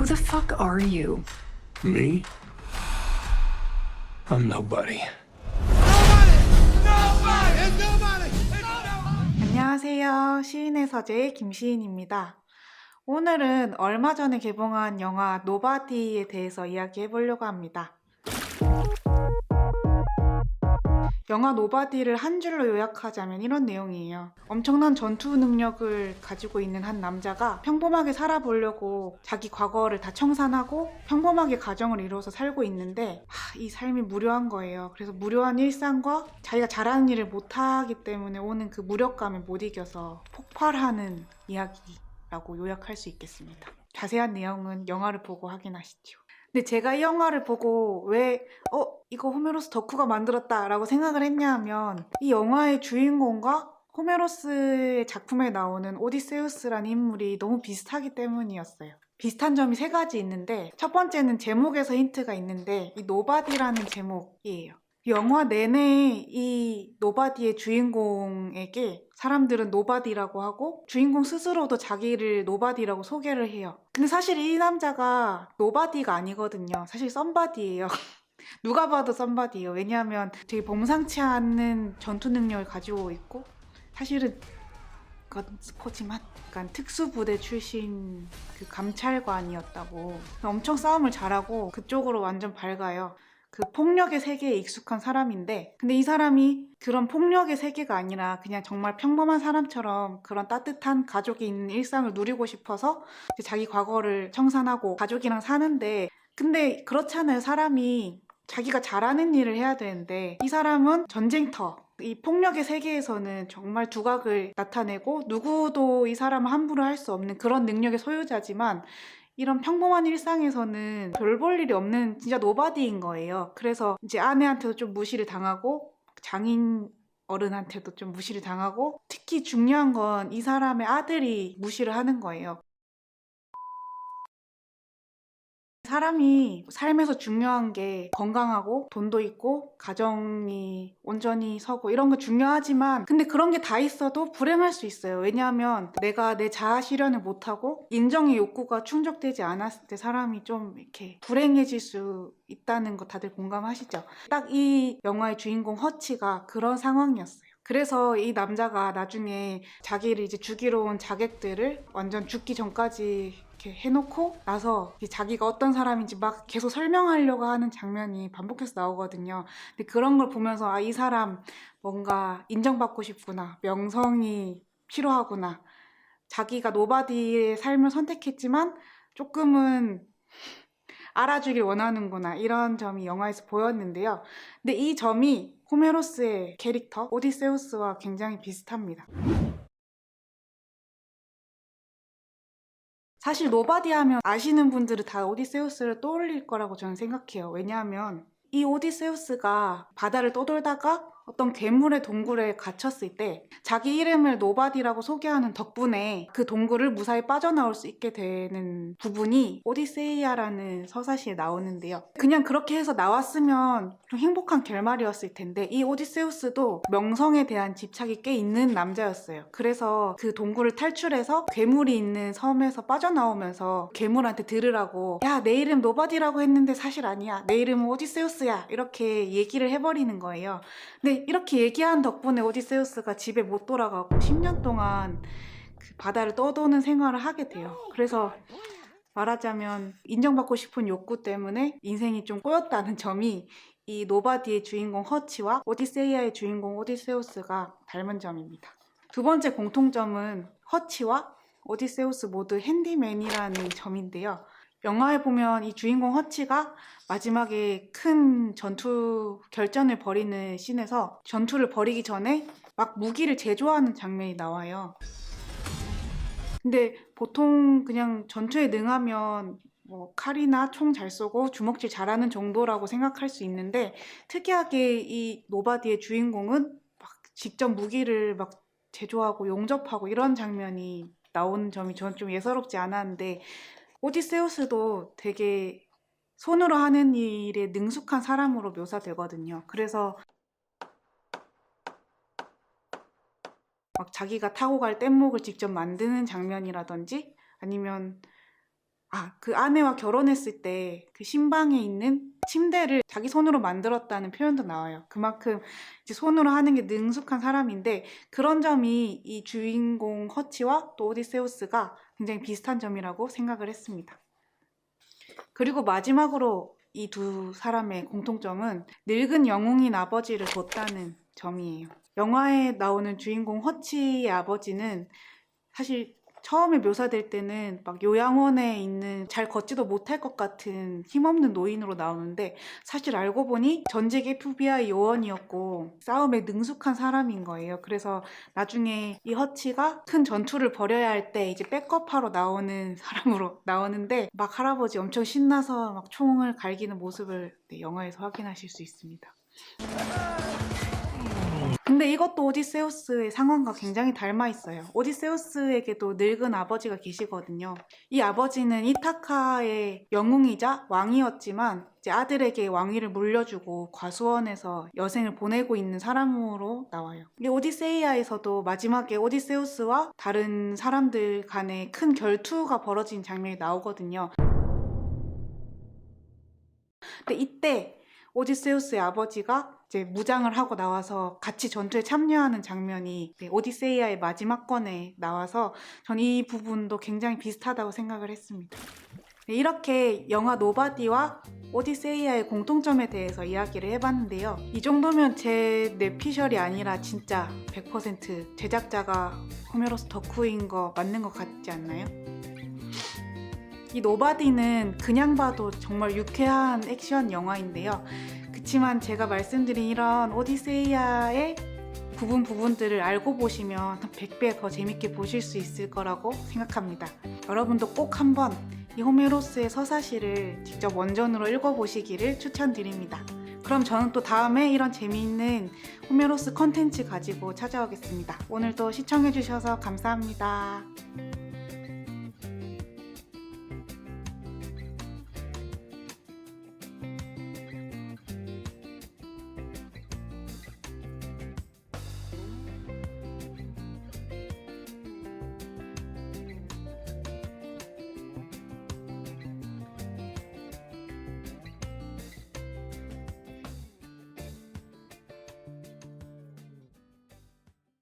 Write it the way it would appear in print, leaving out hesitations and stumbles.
Who the fuck are you? Me? I'm nobody. 안녕하세요. 시인의 서재 김시인입니다. 오늘은 얼마 전에 개봉한 영화 노바디에 대해서 이야기해 보려고 합니다. 영화 노바디를 한 줄로 요약하자면 이런 내용이에요. 엄청난 전투 능력을 가지고 있는 한 남자가 평범하게 살아보려고 자기 과거를 다 청산하고 평범하게 가정을 이루어서 살고 있는데 이 삶이 무료한 거예요. 그래서 무료한 일상과 자기가 잘하는 일을 못하기 때문에 오는 그 무력감에 못 이겨서 폭발하는 이야기라고 요약할 수 있겠습니다. 자세한 내용은 영화를 보고 확인하시죠. 근데 제가 이 영화를 보고 왜 이거 호메로스 덕후가 만들었다 라고 생각을 했냐 하면 이 영화의 주인공과 호메로스의 작품에 나오는 오디세우스라는 인물이 너무 비슷하기 때문이었어요. 비슷한 점이 세 가지 있는데 첫 번째는 제목에서 힌트가 있는데 이 노바디라는 제목이에요. 영화 내내 이 노바디의 주인공에게 사람들은 노바디라고 하고 주인공 스스로도 자기를 노바디라고 소개를 해요. 근데 사실 이 남자가 노바디가 아니거든요. 사실 썸바디예요. 누가 봐도 썸바디예요. 왜냐하면 되게 범상치 않는 전투 능력을 가지고 있고 사실은 그건 스포지만 약간 특수부대 출신 그 감찰관이었다고 엄청 싸움을 잘하고 그쪽으로 완전 밝아요. 그 폭력의 세계에 익숙한 사람인데 근데 이 사람이 그런 폭력의 세계가 아니라 그냥 정말 평범한 사람처럼 그런 따뜻한 가족이 있는 일상을 누리고 싶어서 이제 자기 과거를 청산하고 가족이랑 사는데 근데 그렇잖아요. 사람이 자기가 잘하는 일을 해야 되는데 이 사람은 전쟁터 이 폭력의 세계에서는 정말 두각을 나타내고 누구도 이 사람을 함부로 할 수 없는 그런 능력의 소유자지만 이런 평범한 일상에서는 별 볼 일이 없는 진짜 노바디인 거예요. 그래서 이제 아내한테도 좀 무시를 당하고 장인 어른한테도 좀 무시를 당하고 특히 중요한 건 이 사람의 아들이 무시를 하는 거예요. 사람이 삶에서 중요한 게 건강하고 돈도 있고 가정이 온전히 서고 이런 거 중요하지만 근데 그런 게 다 있어도 불행할 수 있어요. 왜냐하면 내가 내 자아 실현을 못하고 인정의 욕구가 충족되지 않았을 때 사람이 좀 이렇게 불행해질 수 있다는 거 다들 공감하시죠? 딱 이 영화의 주인공 허치가 그런 상황이었어요. 그래서 이 남자가 나중에 자기를 이제 죽이러 온 자객들을 완전 죽기 전까지 이렇게 해놓고 나서 자기가 어떤 사람인지 막 계속 설명하려고 하는 장면이 반복해서 나오거든요. 근데 그런 걸 보면서 이 사람 뭔가 인정받고 싶구나, 명성이 필요하구나, 자기가 노바디의 삶을 선택했지만 조금은 알아주길 원하는구나 이런 점이 영화에서 보였는데요. 근데 이 점이 호메로스의 캐릭터 오디세우스와 굉장히 비슷합니다. 사실 노바디 하면 아시는 분들은 다 오디세우스를 떠올릴 거라고 저는 생각해요. 왜냐하면 이 오디세우스가 바다를 떠돌다가 어떤 괴물의 동굴에 갇혔을 때 자기 이름을 노바디라고 소개하는 덕분에 그 동굴을 무사히 빠져나올 수 있게 되는 부분이 오디세이아라는 서사시에 나오는데요. 그냥 그렇게 해서 나왔으면 좀 행복한 결말이었을 텐데 이 오디세우스도 명성에 대한 집착이 꽤 있는 남자였어요. 그래서 그 동굴을 탈출해서 괴물이 있는 섬에서 빠져나오면서 괴물한테 들으라고 야, 내 이름 노바디라고 했는데 사실 아니야. 내 이름은 오디세우스야. 이렇게 얘기를 해버리는 거예요. 근데 이렇게 얘기한 덕분에 오디세우스가 집에 못 돌아가고 10년 동안 그 바다를 떠도는 생활을 하게 돼요. 그래서 말하자면 인정받고 싶은 욕구 때문에 인생이 좀 꼬였다는 점이 이 노바디의 주인공 허치와 오디세이아의 주인공 오디세우스가 닮은 점입니다. 두 번째 공통점은 허치와 오디세우스 모두 핸디맨이라는 점인데요. 영화에 보면 이 주인공 허치가 마지막에 큰 전투 결전을 벌이는 씬에서 전투를 벌이기 전에 막 무기를 제조하는 장면이 나와요. 근데 보통 그냥 전투에 능하면 뭐 칼이나 총 잘 쏘고 주먹질 잘하는 정도라고 생각할 수 있는데 특이하게 이 노바디의 주인공은 막 직접 무기를 막 제조하고 용접하고 이런 장면이 나오는 점이 저는 좀 예사롭지 않았는데 오디세우스도 되게 손으로 하는 일에 능숙한 사람으로 묘사되거든요. 그래서 막 자기가 타고 갈 뗏목을 직접 만드는 장면이라든지 아니면 그 아내와 결혼했을 때 그 신방에 있는 침대를 자기 손으로 만들었다는 표현도 나와요. 그만큼 이제 손으로 하는 게 능숙한 사람인데, 그런 점이 이 주인공 허치와 또 오디세우스가 굉장히 비슷한 점이라고 생각을 했습니다. 그리고 마지막으로 이 두 사람의 공통점은 늙은 영웅인 아버지를 뒀다는 점이에요. 영화에 나오는 주인공 허치의 아버지는 사실 처음에 묘사될 때는 막 요양원에 있는 잘 걷지도 못할 것 같은 힘없는 노인으로 나오는데, 사실 알고 보니 전직 FBI 요원이었고 싸움에 능숙한 사람인 거예요. 그래서 나중에 이 허치가 큰 전투를 벌여야 할 때 이제 백업하러 나오는 사람으로 나오는데, 막 할아버지 엄청 신나서 막 총을 갈기는 모습을 영화에서 확인하실 수 있습니다. 근데 이것도 오디세우스의 상황과 굉장히 닮아 있어요. 오디세우스에게도 늙은 아버지가 계시거든요. 이 아버지는 이타카의 영웅이자 왕이었지만 이제 아들에게 왕위를 물려주고 과수원에서 여생을 보내고 있는 사람으로 나와요. 이 오디세이아에서도 마지막에 오디세우스와 다른 사람들 간에 큰 결투가 벌어진 장면이 나오거든요. 근데 이때 오디세우스의 아버지가 이제 무장을 하고 나와서 같이 전투에 참여하는 장면이 오디세이아의 마지막 권에 나와서 전 이 부분도 굉장히 비슷하다고 생각을 했습니다. 이렇게 영화 노바디와 오디세이아의 공통점에 대해서 이야기를 해봤는데요. 이 정도면 제 뇌피셜이 아니라 진짜 100% 제작자가 호메로스 덕후인 거 맞는 것 같지 않나요? 이 노바디는 그냥 봐도 정말 유쾌한 액션 영화인데요. 그치만 제가 말씀드린 이런 오디세이아의 부분들을 알고 보시면 100배 더 재밌게 보실 수 있을 거라고 생각합니다. 여러분도 꼭 한번 이 호메로스의 서사시를 직접 원전으로 읽어보시기를 추천드립니다. 그럼 저는 또 다음에 이런 재미있는 호메로스 컨텐츠 가지고 찾아오겠습니다. 오늘도 시청해주셔서 감사합니다.